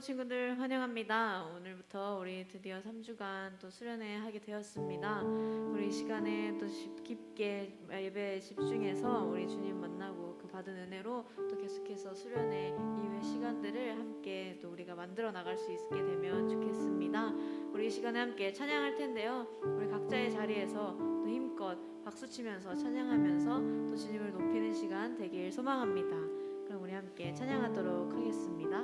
친구들 환영합니다. 오늘부터 우리 드디어 3주간 또 수련회 하게 되었습니다. 우리 이 시간에 또 깊게 예배에 집중해서 우리 주님 만나고 그 받은 은혜로 또 계속해서 수련회 이후의 시간들을 함께 또 우리가 만들어 나갈 수 있게 되면 좋겠습니다. 우리 이 시간에 함께 찬양할 텐데요. 우리 각자의 자리에서 또 힘껏 박수치면서 찬양하면서 또 주님을 높이는 시간 되길 소망합니다. 그럼 우리 함께 찬양하도록 하겠습니다.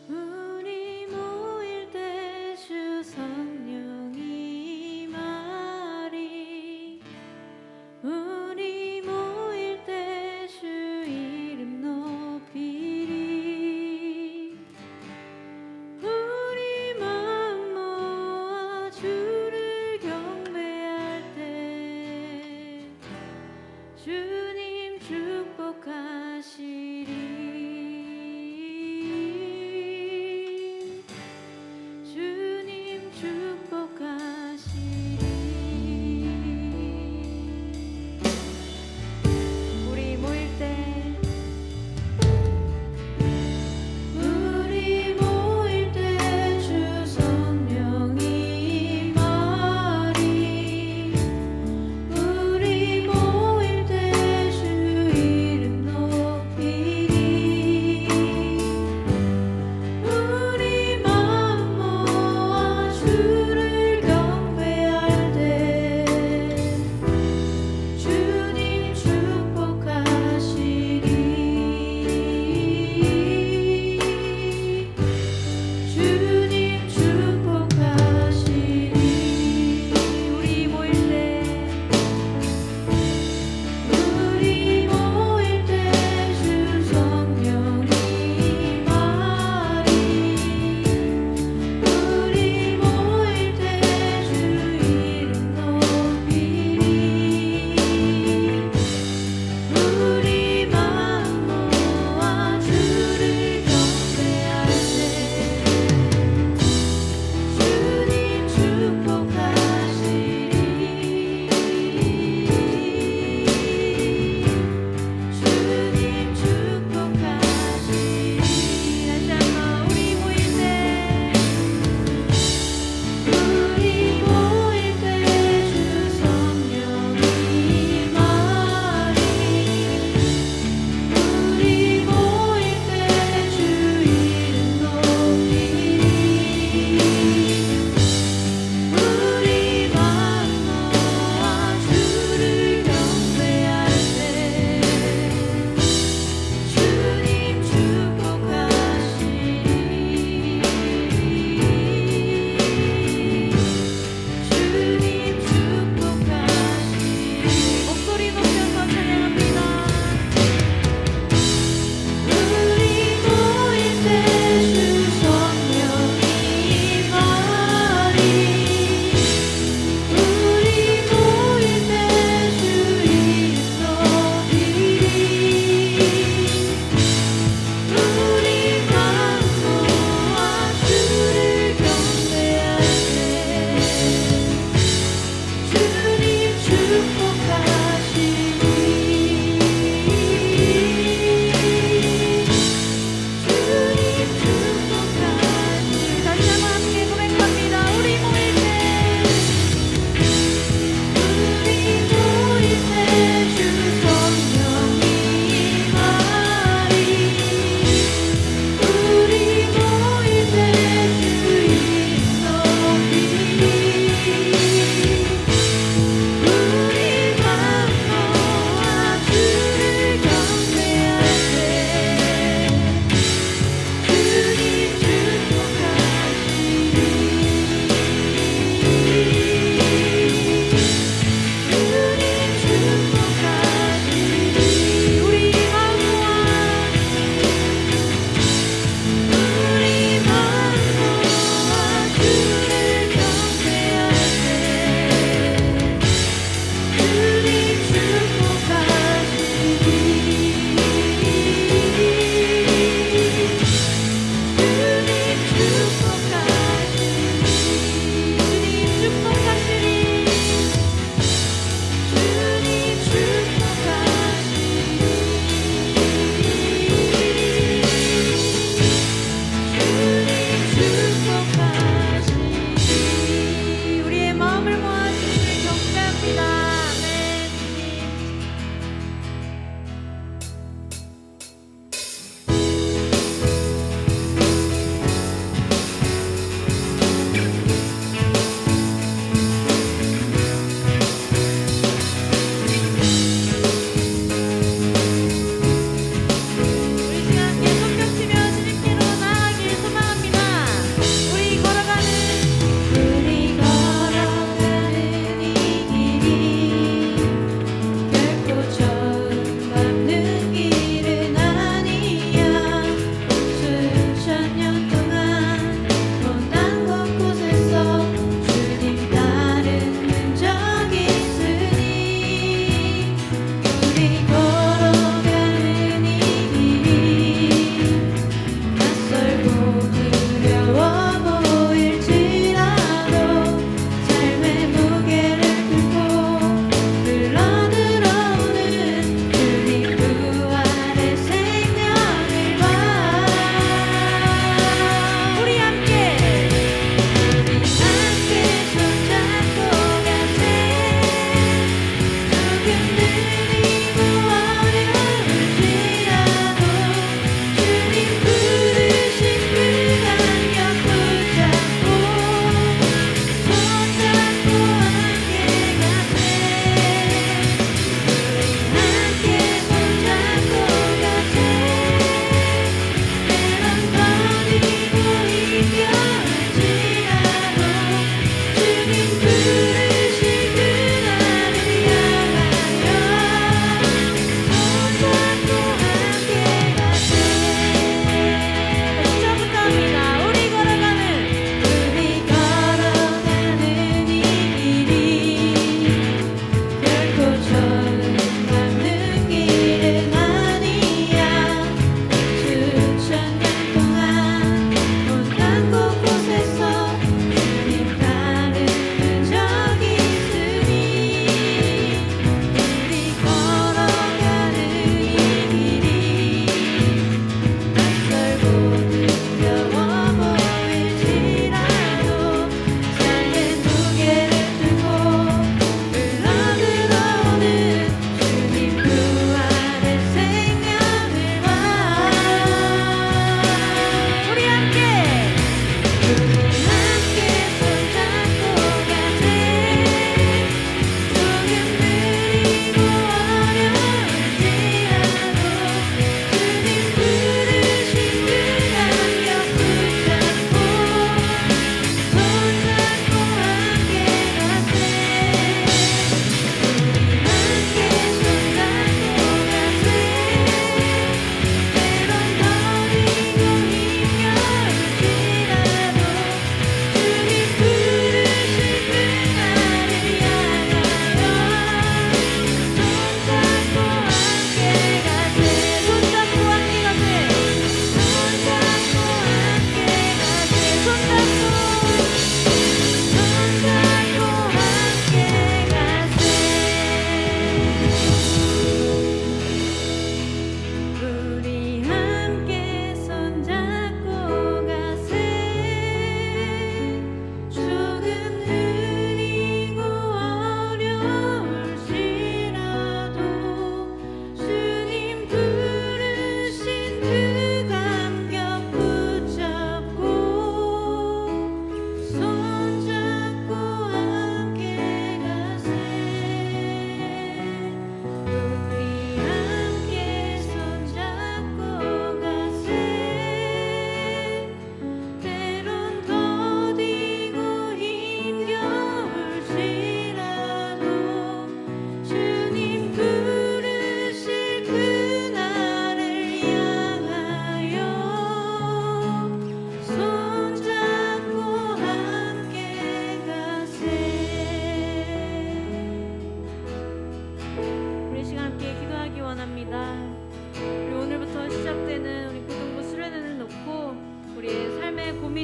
우리 모일 때 주 성령이 말이 우리 모일 때 주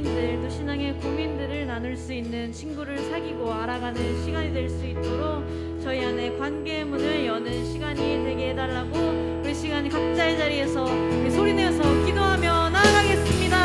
고민들, 또 신앙의 고민들을 나눌 수 있는 친구를 사귀고 알아가는 시간이 될 수 있도록 저희 안에 관계의 문을 여는 시간이 되게 해달라고 우리 시간이 각자의 자리에서 우리 소리내어서 기도하며 나아가겠습니다.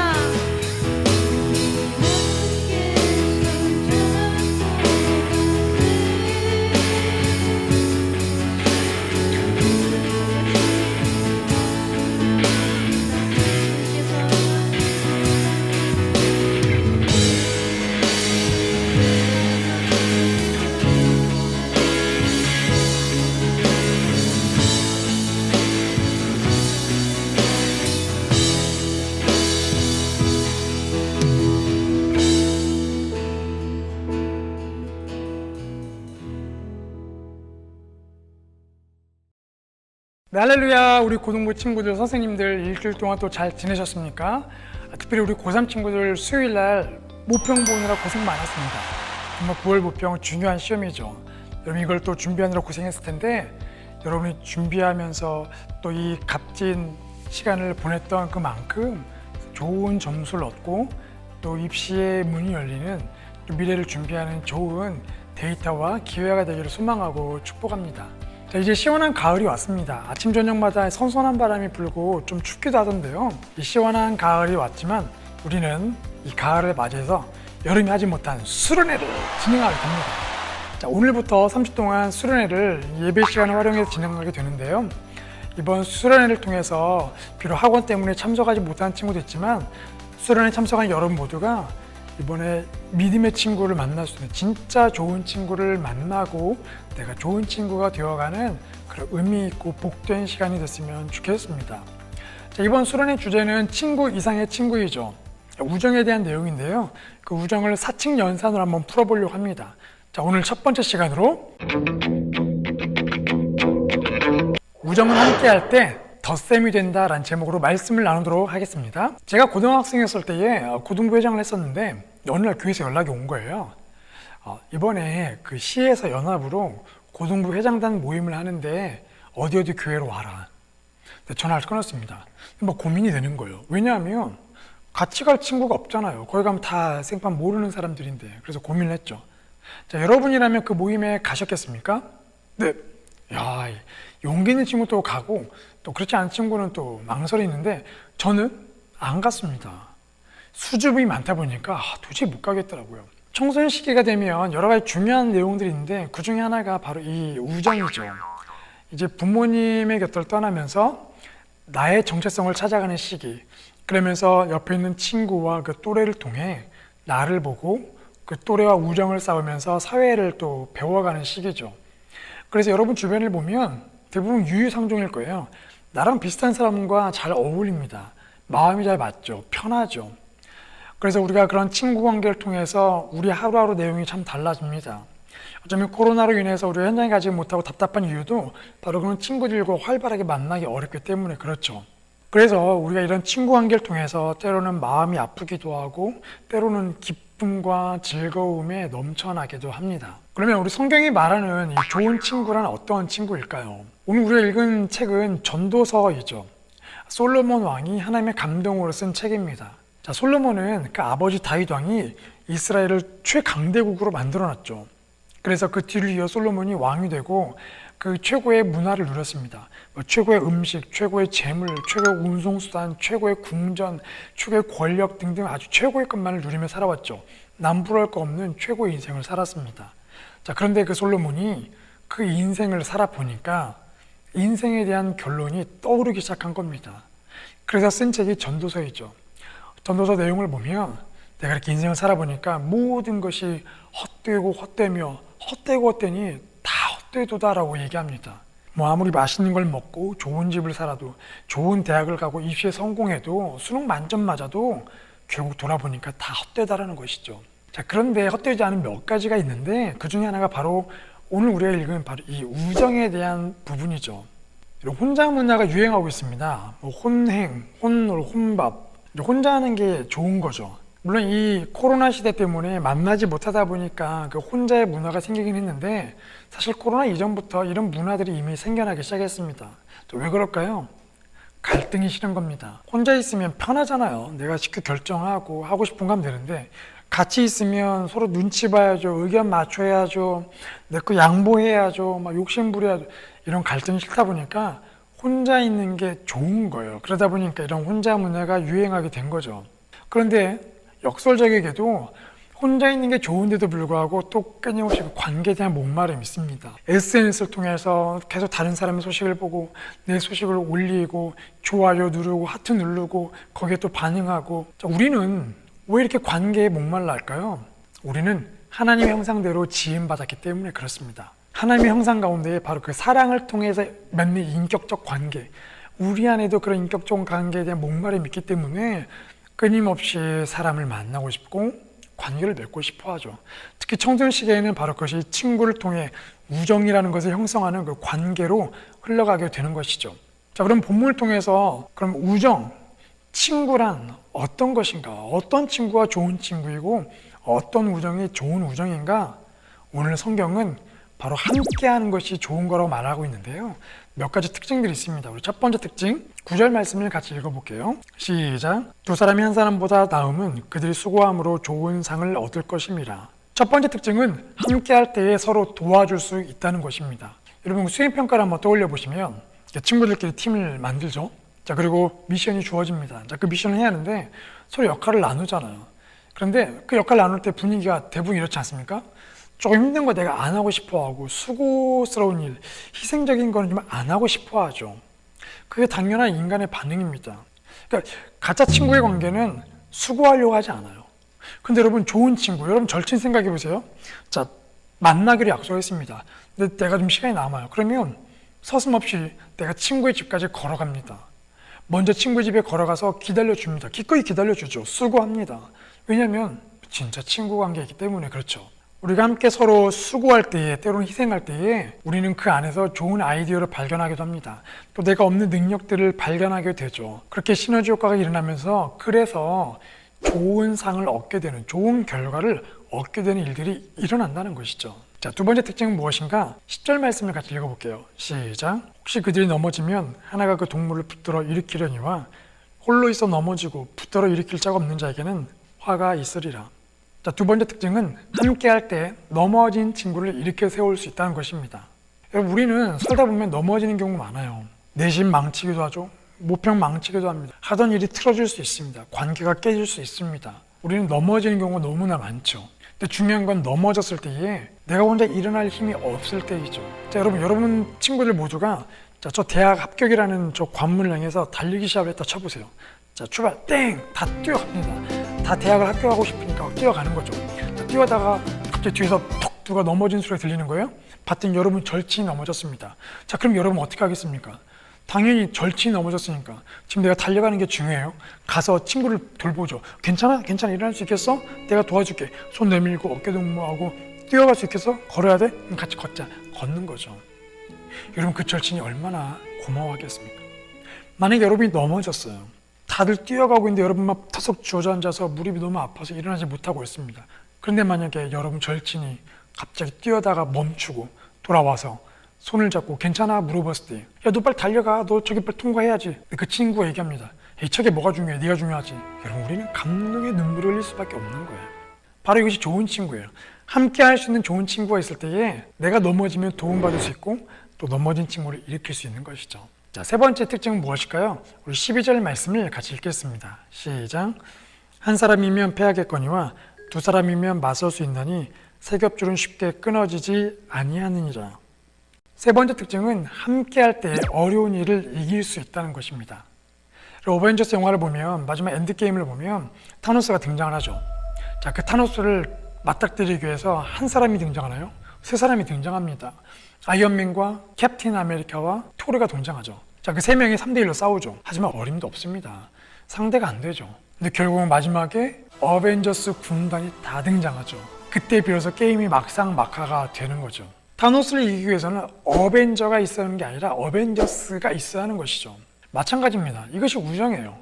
네, 할렐루야. 우리 고등부 친구들, 선생님들 일주일 동안 또 잘 지내셨습니까? 특별히 우리 고3 친구들 수요일날 모평 보느라 고생 많았습니다. 정말 9월 모평 중요한 시험이죠. 여러분 이걸 또 준비하느라 고생했을 텐데 여러분이 준비하면서 또 이 값진 시간을 보냈던 그만큼 좋은 점수를 얻고 또 입시의 문이 열리는 또 미래를 준비하는 좋은 데이터와 기회가 되기를 소망하고 축복합니다. 자, 이제 시원한 가을이 왔습니다. 아침 저녁마다 선선한 바람이 불고 좀 춥기도 하던데요. 이 시원한 가을이 왔지만 우리는 이 가을을 맞이해서 여름이 하지 못한 수련회를 진행하게 됩니다. 자, 오늘부터 3주 동안 수련회를 예배 시간을 활용해서 진행하게 되는데요. 이번 수련회를 통해서 비록 학원 때문에 참석하지 못한 친구도 있지만 수련회 참석한 여러분 모두가 이번에 믿음의 친구를 만날 수 있는 진짜 좋은 친구를 만나고 내가 좋은 친구가 되어가는 그런 의미 있고 복된 시간이 됐으면 좋겠습니다. 자, 이번 수련의 주제는 친구 이상의 친구이죠. 우정에 대한 내용인데요. 그 우정을 사칙 연산으로 한번 풀어보려고 합니다. 자, 오늘 첫 번째 시간으로 우정은 함께할 때 덧셈이 된다라는 제목으로 말씀을 나누도록 하겠습니다. 제가 고등학생이었을 때에 고등부 회장을 했었는데 어느 날 교회에서 연락이 온 거예요. 이번에 그 시에서 연합으로 고등부 회장단 모임을 하는데 어디 교회로 와라. 전화를 끊었습니다. 뭐 고민이 되는 거예요. 왜냐하면 같이 갈 친구가 없잖아요. 거기 가면 다 생판 모르는 사람들인데. 그래서 고민을 했죠. 자, 여러분이라면 그 모임에 가셨겠습니까? 네. 야, 용기 있는 친구도 가고 또 그렇지 않은 친구는 또 망설이는데 저는 안 갔습니다. 수줍음이 많다 보니까 도저히 못 가겠더라고요. 청소년 시기가 되면 여러 가지 중요한 내용들이 있는데 그 중에 하나가 바로 이 우정이죠. 이제 부모님의 곁을 떠나면서 나의 정체성을 찾아가는 시기, 그러면서 옆에 있는 친구와 그 또래를 통해 나를 보고 그 또래와 우정을 쌓으면서 사회를 또 배워가는 시기죠. 그래서 여러분 주변을 보면 대부분 유유상종일 거예요. 나랑 비슷한 사람과 잘 어울립니다. 마음이 잘 맞죠. 편하죠. 그래서 우리가 그런 친구 관계를 통해서 우리 하루하루 내용이 참 달라집니다. 어쩌면 코로나로 인해서 우리가 현장에 가지 못하고 답답한 이유도 바로 그런 친구들과 활발하게 만나기 어렵기 때문에 그렇죠. 그래서 우리가 이런 친구 관계를 통해서 때로는 마음이 아프기도 하고 때로는 기쁨과 즐거움에 넘쳐나기도 합니다. 그러면 우리 성경이 말하는 이 좋은 친구란 어떤 친구일까요? 오늘 우리가 읽은 책은 전도서이죠. 솔로몬 왕이 하나님의 감동으로 쓴 책입니다. 자, 솔로몬은 그 아버지 다윗 왕이 이스라엘을 최강대국으로 만들어놨죠. 그래서 그 뒤를 이어 솔로몬이 왕이 되고 그 최고의 문화를 누렸습니다. 최고의 음식, 최고의 재물, 최고의 운송수단, 최고의 궁전, 최고의 권력 등등 아주 최고의 것만을 누리며 살아왔죠. 남부러울 거 없는 최고의 인생을 살았습니다. 자, 그런데 그 솔로몬이 그 인생을 살아보니까 인생에 대한 결론이 떠오르기 시작한 겁니다. 그래서 쓴 책이 전도서이죠. 전도서 내용을 보면 내가 이렇게 인생을 살아보니까 모든 것이 헛되고 헛되며 헛되고 헛되니 다 헛되도다라고 얘기합니다. 뭐 아무리 맛있는 걸 먹고 좋은 집을 살아도 좋은 대학을 가고 입시에 성공해도 수능 만점 맞아도 결국 돌아보니까 다 헛되다라는 것이죠. 자, 그런데 헛되지 않은 몇 가지가 있는데 그 중에 하나가 바로 오늘 우리가 읽은 바로 이 우정에 대한 부분이죠. 혼자 문화가 유행하고 있습니다. 뭐 혼행, 혼놀, 혼밥. 혼자 하는 게 좋은 거죠. 물론 이 코로나 시대 때문에 만나지 못하다 보니까 그 혼자의 문화가 생기긴 했는데 사실 코로나 이전부터 이런 문화들이 이미 생겨나기 시작했습니다. 또 왜 그럴까요? 갈등이 싫은 겁니다. 혼자 있으면 편하잖아요. 내가 직접 결정하고 하고 싶은 거 하면 되는데 같이 있으면 서로 눈치 봐야죠. 의견 맞춰야죠. 내 거 양보해야죠. 막 욕심 부려야죠. 이런 갈등이 싫다 보니까 혼자 있는 게 좋은 거예요. 그러다 보니까 이런 혼자 문화가 유행하게 된 거죠. 그런데 역설적이게도 혼자 있는 게 좋은데도 불구하고 또 끊임없이 그 관계에 대한 목마름이 있습니다. SNS를 통해서 계속 다른 사람의 소식을 보고 내 소식을 올리고 좋아요 누르고 하트 누르고 거기에 또 반응하고, 자, 우리는 왜 이렇게 관계에 목말라 할까요? 우리는 하나님의 형상대로 지음받았기 때문에 그렇습니다. 하나님의 형상 가운데 바로 그 사랑을 통해서 맺는 인격적 관계, 우리 안에도 그런 인격적 관계에 대한 목마름이 있기 때문에 끊임없이 사람을 만나고 싶고 관계를 맺고 싶어 하죠. 특히 청소년 시대에는 바로 그것이 친구를 통해 우정이라는 것을 형성하는 그 관계로 흘러가게 되는 것이죠. 자, 그럼 본문을 통해서 그럼 우정, 친구란 어떤 것인가? 어떤 친구가 좋은 친구이고 어떤 우정이 좋은 우정인가? 오늘 성경은 바로 함께하는 것이 좋은 거라고 말하고 있는데요. 몇 가지 특징들이 있습니다. 우리 첫 번째 특징, 9절 말씀을 같이 읽어볼게요. 시작. 두 사람이 한 사람보다 나음은 그들이 수고함으로 좋은 상을 얻을 것임이라. 첫 번째 특징은 함께할 때에 서로 도와줄 수 있다는 것입니다. 여러분 수행평가를 한번 떠올려 보시면 친구들끼리 팀을 만들죠. 자, 그리고 미션이 주어집니다. 자, 그 미션을 해야 하는데 서로 역할을 나누잖아요. 그런데 그 역할 나눌 때 분위기가 대부분 이렇지 않습니까? 조금 힘든 거 내가 안 하고 싶어 하고 수고스러운 일, 희생적인 거는 좀 안 하고 싶어 하죠. 그게 당연한 인간의 반응입니다. 그러니까 가짜 친구의 관계는 수고하려고 하지 않아요. 근데 여러분 좋은 친구, 여러분 절친 생각해 보세요. 자, 만나기로 약속했습니다. 근데 내가 좀 시간이 남아요. 그러면 서슴없이 내가 친구의 집까지 걸어갑니다. 먼저 친구 집에 걸어가서 기다려줍니다. 기꺼이 기다려주죠. 수고합니다. 왜냐하면 진짜 친구 관계이기 때문에 그렇죠. 우리가 함께 서로 수고할 때에, 때로는 희생할 때에 우리는 그 안에서 좋은 아이디어를 발견하기도 합니다. 또 내가 없는 능력들을 발견하게 되죠. 그렇게 시너지 효과가 일어나면서 그래서 좋은 상을 얻게 되는, 좋은 결과를 얻게 되는 일들이 일어난다는 것이죠. 자, 두 번째 특징은 무엇인가? 10절 말씀을 같이 읽어볼게요. 시작. 혹시 그들이 넘어지면 하나가 그 동물을 붙들어 일으키려니와 홀로 있어 넘어지고 붙들어 일으킬 자가 없는 자에게는 화가 있으리라. 자, 두 번째 특징은 함께 할 때 넘어진 친구를 일으켜 세울 수 있다는 것입니다. 여러분 우리는 살다 보면 넘어지는 경우가 많아요. 내심 망치기도 하죠. 모평 망치기도 합니다. 하던 일이 틀어질 수 있습니다. 관계가 깨질 수 있습니다. 우리는 넘어지는 경우가 너무나 많죠. 근데 중요한 건 넘어졌을 때에 내가 혼자 일어날 힘이 없을 때이죠. 자, 여러분 친구들 모두가 자, 저 대학 합격이라는 저 관문을 향해서 달리기 시합을 했다 쳐보세요. 자, 출발 땡! 다 뛰어갑니다. 다 대학을 합격하고 싶으니까 뛰어가는 거죠. 자, 뛰어다가 갑자기 뒤에서 톡 누가 넘어진 소리가 들리는 거예요. 봤더니 여러분 절친이 넘어졌습니다. 자, 그럼 여러분 어떻게 하겠습니까? 당연히 절친이 넘어졌으니까 지금 내가 달려가는 게 중요해요. 가서 친구를 돌보죠. 괜찮아? 괜찮아? 일어날 수 있겠어? 내가 도와줄게. 손 내밀고 어깨 동무하고 뛰어갈 수 있겠어? 걸어야 돼? 그럼 같이 걷자. 걷는 거죠. 여러분 그 절친이 얼마나 고마워하겠습니까? 만약에 여러분이 넘어졌어요. 다들 뛰어가고 있는데 여러분 막 터석 주저앉아서 무릎이 너무 아파서 일어나지 못하고 있습니다. 그런데 만약에 여러분 절친이 갑자기 뛰어다가 멈추고 돌아와서 손을 잡고 괜찮아? 물어봤을 때 야, 너 빨리 달려가. 너 저기 빨리 통과해야지. 그 친구가 얘기합니다. 에이, 저게 뭐가 중요해? 네가 중요하지. 여러분 우리는 감동의 눈물을 흘릴 수밖에 없는 거예요. 바로 이것이 좋은 친구예요. 함께 할 수 있는 좋은 친구가 있을 때에 내가 넘어지면 도움받을 수 있고 또 넘어진 친구를 일으킬 수 있는 것이죠. 자, 세 번째 특징은 무엇일까요? 우리 12절 말씀을 같이 읽겠습니다. 시작. 한 사람이면 패하겠거니와 두 사람이면 맞설 수 있나니 세 겹줄은 쉽게 끊어지지 아니하느니라. 세 번째 특징은 함께할 때 어려운 일을 이길 수 있다는 것입니다. 어벤져스 영화를 보면 마지막 엔드게임을 보면 타노스가 등장을 하죠. 자, 그 타노스를 맞닥뜨리기 위해서 한 사람이 등장하나요? 세 사람이 등장합니다. 아이언맨과 캡틴 아메리카와 토르가 등장하죠. 자, 그 세 명이 3대1로 싸우죠. 하지만 어림도 없습니다. 상대가 안 되죠. 근데 결국은 마지막에 어벤져스 군단이 다 등장하죠. 그때 비로소 게임이 막상막하가 되는 거죠. 타노스를 이기기 위해서는 어벤져가 있어야 하는 게 아니라 어벤져스가 있어야 하는 것이죠. 마찬가지입니다. 이것이 우정이에요.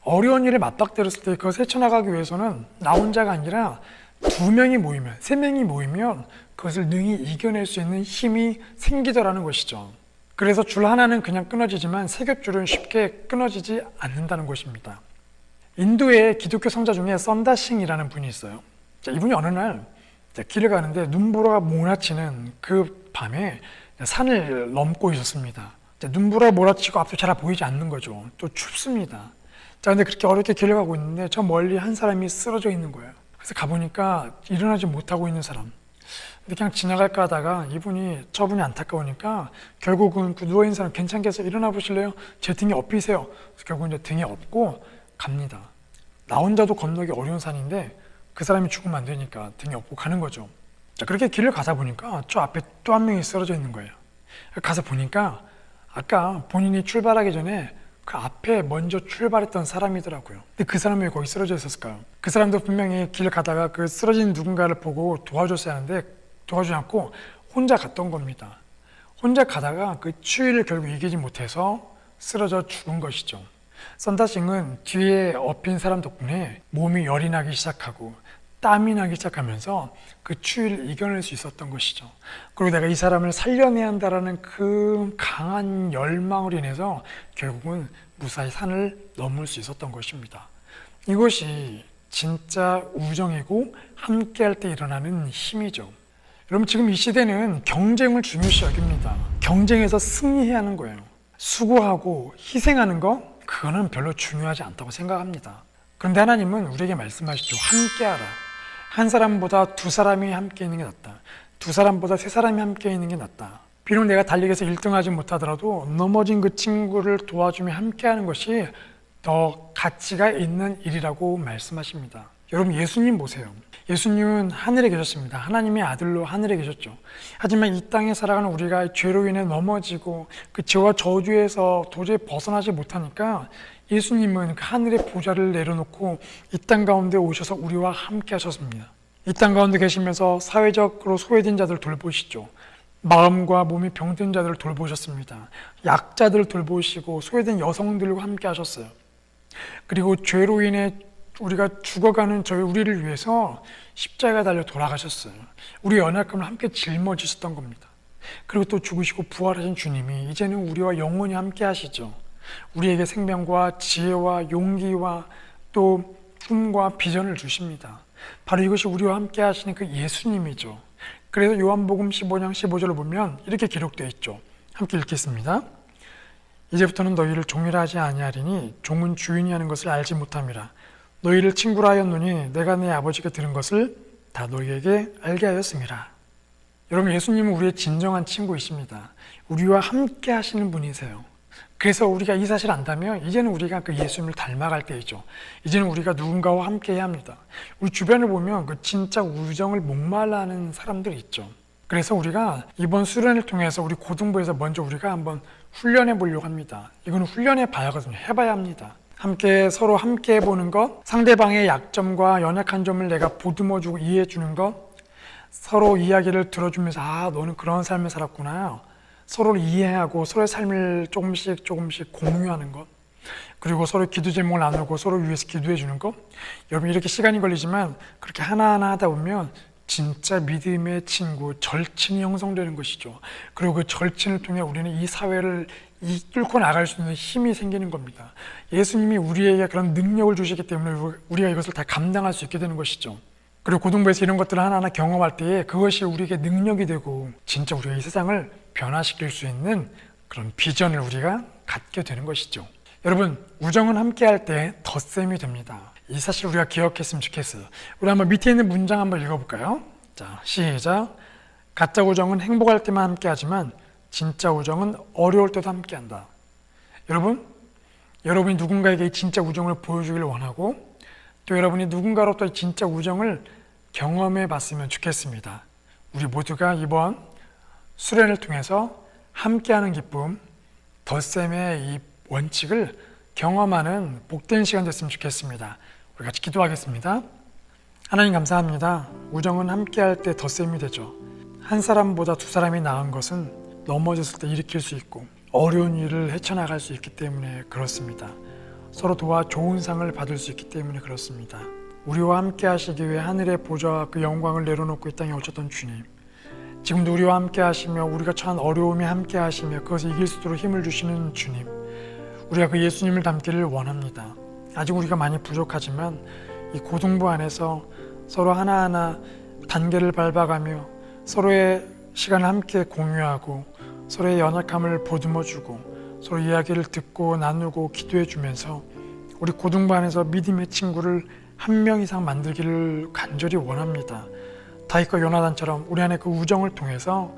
어려운 일을 맞닥뜨렸을 때 그걸 헤쳐나가기 위해서는 나 혼자가 아니라 두 명이 모이면, 세 명이 모이면 그것을 능히 이겨낼 수 있는 힘이 생기더라는 것이죠. 그래서 줄 하나는 그냥 끊어지지만 세 겹줄은 쉽게 끊어지지 않는다는 것입니다. 인도의 기독교 성자 중에 썬다싱이라는 분이 있어요. 자, 이분이 어느 날 길을 가는데 눈보라가 몰아치는 그 밤에 산을 넘고 있었습니다. 눈보라가 몰아치고 앞도 잘 보이지 않는 거죠. 또 춥습니다. 자, 근데 그렇게 어렵게 길을 가고 있는데 저 멀리 한 사람이 쓰러져 있는 거예요. 그래서 가보니까 일어나지 못하고 있는 사람. 근데 그냥 지나갈까 하다가 저분이 안타까우니까 결국은 그 누워있는 사람 괜찮겠어요? 일어나 보실래요? 제 등에 업히세요. 그래서 결국은 이제 등에 업고 갑니다. 나 혼자도 건너기 어려운 산인데 그 사람이 죽으면 안 되니까 등에 업고 가는 거죠. 자, 그렇게 길을 가다 보니까 저 앞에 또 한 명이 쓰러져 있는 거예요. 가서 보니까 아까 본인이 출발하기 전에 그 앞에 먼저 출발했던 사람이더라고요. 근데 그 사람이 왜 거기 쓰러져 있었을까요? 그 사람도 분명히 길을 가다가 그 쓰러진 누군가를 보고 도와줬어야 하는데 도와주지 않고 혼자 갔던 겁니다. 혼자 가다가 그 추위를 결국 이기지 못해서 쓰러져 죽은 것이죠. 썬다싱은 뒤에 업힌 사람 덕분에 몸이 열이 나기 시작하고 땀이 나기 시작하면서 그 추위를 이겨낼 수 있었던 것이죠. 그리고 내가 이 사람을 살려내야 한다라는 그 강한 열망으로 인해서 결국은 무사히 산을 넘을 수 있었던 것입니다. 이것이 진짜 우정이고 함께할 때 일어나는 힘이죠. 여러분, 지금 이 시대는 경쟁을 중요시 여깁니다. 경쟁에서 승리해야 하는 거예요. 수고하고 희생하는 거, 그거는 별로 중요하지 않다고 생각합니다. 그런데 하나님은 우리에게 말씀하시죠. 함께하라. 한 사람보다 두 사람이 함께 있는 게 낫다. 두 사람보다 세 사람이 함께 있는 게 낫다. 비록 내가 달리기에서 1등하지 못하더라도 넘어진 그 친구를 도와주며 함께하는 것이 더 가치가 있는 일이라고 말씀하십니다. 여러분, 예수님 보세요. 예수님은 하늘에 계셨습니다. 하나님의 아들로 하늘에 계셨죠. 하지만 이 땅에 살아가는 우리가 죄로 인해 넘어지고 그 죄와 저주에서 도저히 벗어나지 못하니까 예수님은 그 하늘의 보좌를 내려놓고 이 땅 가운데 오셔서 우리와 함께 하셨습니다. 이 땅 가운데 계시면서 사회적으로 소외된 자들을 돌보시죠. 마음과 몸이 병든 자들을 돌보셨습니다. 약자들을 돌보시고 소외된 여성들과 함께 하셨어요. 그리고 죄로 인해 우리가 죽어가는 우리를 위해서 십자가에 달려 돌아가셨어요. 우리의 연약함을 함께 짊어지셨던 겁니다. 그리고 또 죽으시고 부활하신 주님이 이제는 우리와 영원히 함께 하시죠. 우리에게 생명과 지혜와 용기와 또 꿈과 비전을 주십니다. 바로 이것이 우리와 함께 하시는 그 예수님이죠. 그래서 요한복음 15장 15절을 보면 이렇게 기록되어 있죠. 함께 읽겠습니다. 이제부터는 너희를 종이라 하지 아니하리니 종은 주인이 하는 것을 알지 못함이라. 너희를 친구라 하였노니 내가 내 아버지께 들은 것을 다 너희에게 알게 하였음이라. 여러분, 예수님은 우리의 진정한 친구이십니다. 우리와 함께 하시는 분이세요. 그래서 우리가 이 사실을 안다면 이제는 우리가 그 예수님을 닮아갈 때이죠. 이제는 우리가 누군가와 함께 해야 합니다. 우리 주변을 보면 그 진짜 우정을 목말라 하는 사람들이 있죠. 그래서 우리가 이번 수련을 통해서 우리 고등부에서 먼저 우리가 한번 훈련해 보려고 합니다. 이건 훈련해 봐야거든요. 해봐야 합니다. 서로 함께 해보는 것, 상대방의 약점과 연약한 점을 내가 보듬어주고 이해해주는 것, 서로 이야기를 들어주면서 너는 그런 삶을 살았구나. 서로를 이해하고 서로의 삶을 조금씩 공유하는 것, 그리고 서로 기도 제목을 나누고 서로 위해서 기도해 주는 것. 여러분, 이렇게 시간이 걸리지만 그렇게 하나하나 하다 보면 진짜 믿음의 친구, 절친이 형성되는 것이죠. 그리고 그 절친을 통해 우리는 이 사회를 이끌고 나갈 수 있는 힘이 생기는 겁니다. 예수님이 우리에게 그런 능력을 주시기 때문에 우리가 이것을 다 감당할 수 있게 되는 것이죠. 그리고 고등부에서 이런 것들을 하나하나 경험할 때에 그것이 우리에게 능력이 되고 진짜 우리가 이 세상을 변화시킬 수 있는 그런 비전을 우리가 갖게 되는 것이죠. 여러분, 우정은 함께할 때 덧셈이 됩니다. 이 사실 우리가 기억했으면 좋겠어요. 우리 한번 밑에 있는 문장 한번 읽어볼까요? 자, 시작. 가짜 우정은 행복할 때만 함께하지만 진짜 우정은 어려울 때도 함께한다. 여러분이 누군가에게 진짜 우정을 보여주기를 원하고 또 여러분이 누군가로부터 진짜 우정을 경험해 봤으면 좋겠습니다. 우리 모두가 이번 수련을 통해서 함께하는 기쁨, 덧셈의 이 원칙을 경험하는 복된 시간 됐으면 좋겠습니다. 우리 같이 기도하겠습니다. 하나님, 감사합니다. 우정은 함께할 때 덧셈이 되죠. 한 사람보다 두 사람이 나은 것은 넘어졌을 때 일으킬 수 있고 어려운 일을 헤쳐나갈 수 있기 때문에 그렇습니다. 서로 도와 좋은 상을 받을 수 있기 때문에 그렇습니다. 우리와 함께 하시기 위해 하늘의 보좌와 그 영광을 내려놓고 이 땅에 오셨던 주님, 지금도 우리와 함께 하시며 우리가 처한 어려움에 함께 하시며 그것을 이길 수 있도록 힘을 주시는 주님, 우리가 그 예수님을 닮기를 원합니다. 아직 우리가 많이 부족하지만 이 고등부 안에서 서로 하나하나 단계를 밟아가며 서로의 시간을 함께 공유하고 서로의 연약함을 보듬어주고 서로 이야기를 듣고 나누고 기도해주면서 우리 고등부 안에서 믿음의 친구를 한 명 이상 만들기를 간절히 원합니다. 다윗과 요나단처럼 우리 안에 그 우정을 통해서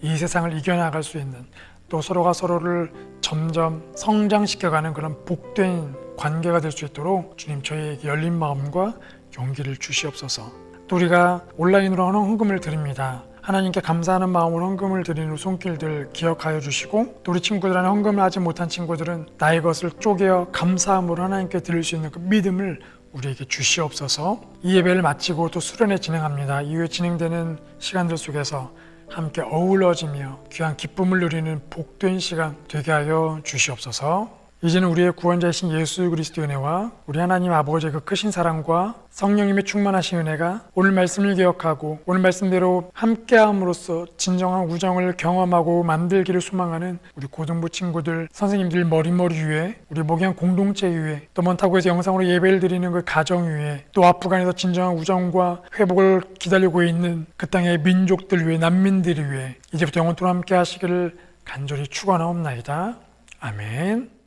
이 세상을 이겨나갈 수 있는, 또 서로가 서로를 점점 성장시켜가는 그런 복된 관계가 될 수 있도록 주님 저희에게 열린 마음과 용기를 주시옵소서. 또 우리가 온라인으로 헌금을 드립니다. 하나님께 감사하는 마음으로 헌금을 드리는 손길들 기억하여 주시고, 또 우리 친구들 안에 헌금을 하지 못한 친구들은 나의 것을 쪼개어 감사함으로 하나님께 드릴 수 있는 그 믿음을 우리에게 주시옵소서. 이 예배를 마치고 또 수련회 진행합니다. 이후에 진행되는 시간들 속에서 함께 어우러지며 귀한 기쁨을 누리는 복된 시간 되게 하여 주시옵소서. 이제는 우리의 구원자이신 예수 그리스도의 은혜와 우리 하나님 아버지의 그 크신 사랑과 성령님의 충만하신 은혜가 오늘 말씀을 기억하고 오늘 말씀대로 함께함으로써 진정한 우정을 경험하고 만들기를 소망하는 우리 고등부 친구들, 선생님들 머리머리 위에, 우리 목양 공동체 위에, 또 몬타구에서 영상으로 예배를 드리는 그 가정 위에, 또 아프간에서 진정한 우정과 회복을 기다리고 있는 그 땅의 민족들 위에, 난민들 위에 이제부터 영원토록 함께 하시기를 간절히 축원하옵나이다. 아멘.